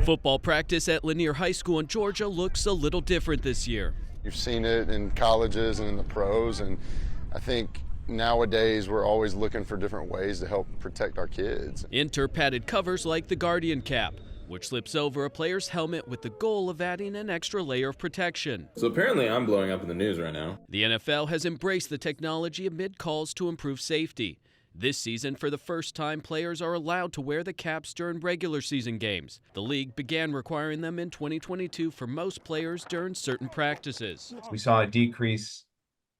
Football practice at Lanier High School in Georgia looks a little different this year. You've seen it in colleges and in the pros, and I think nowadays we're always looking for different ways to help protect our kids. Enter padded covers like the Guardian Cap, which slips over a player's helmet with the goal of adding an extra layer of protection. So apparently I'm blowing up in the news right now. The NFL has embraced the technology amid calls to improve safety. This season, for the first time, players are allowed to wear the caps during regular season games. The league began requiring them in 2022 for most players during certain practices. We saw a decrease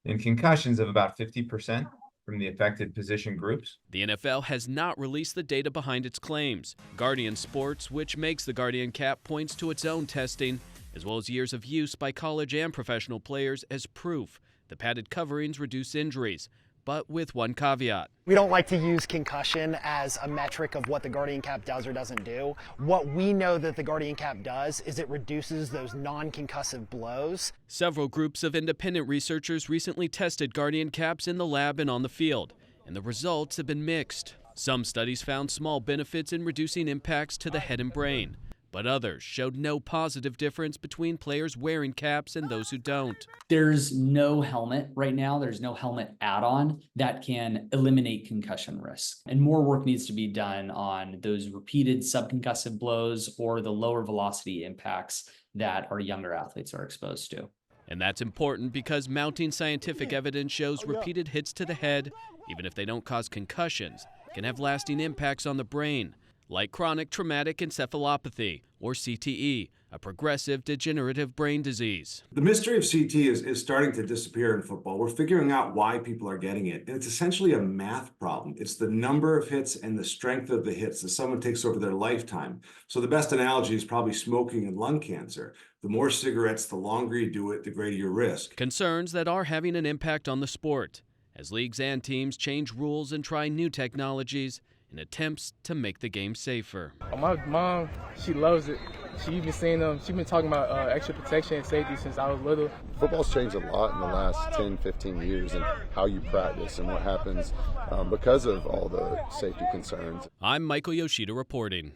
in concussions of about 50% from the affected position groups. The NFL has not released the data behind its claims. Guardian Sports, which makes the Guardian Cap, points to its own testing, as well as years of use by college and professional players as proof the padded coverings reduce injuries, but with one caveat. We don't like to use concussion as a metric of what the Guardian Cap does or doesn't do. What we know that the Guardian Cap does is it reduces those non-concussive blows. Several groups of independent researchers recently tested Guardian Caps in the lab and on the field, and the results have been mixed. Some studies found small benefits in reducing impacts to the head and brain, but others showed no positive difference between players wearing caps and those who don't. There's no helmet right now. There's no helmet add-on that can eliminate concussion risk. And more work needs to be done on those repeated subconcussive blows or the lower velocity impacts that our younger athletes are exposed to. And that's important because mounting scientific evidence shows repeated hits to the head, even if they don't cause concussions, can have lasting impacts on the brain, like chronic traumatic encephalopathy, or CTE, a progressive degenerative brain disease. The mystery of CT is starting to disappear in football. We're figuring out why people are getting it. And it's essentially a math problem. It's the number of hits and the strength of the hits that someone takes over their lifetime. So the best analogy is probably smoking and lung cancer. The more cigarettes, the longer you do it, the greater your risk. Concerns that are having an impact on the sport, as leagues and teams change rules and try new technologies in attempts to make the game safer. My mom, she loves it. She even seen them. She's been talking about extra protection and safety since I was little. Football's changed a lot in the last 10, 15 years and how you practice and what happens because of all the safety concerns. I'm Michael Yoshida reporting.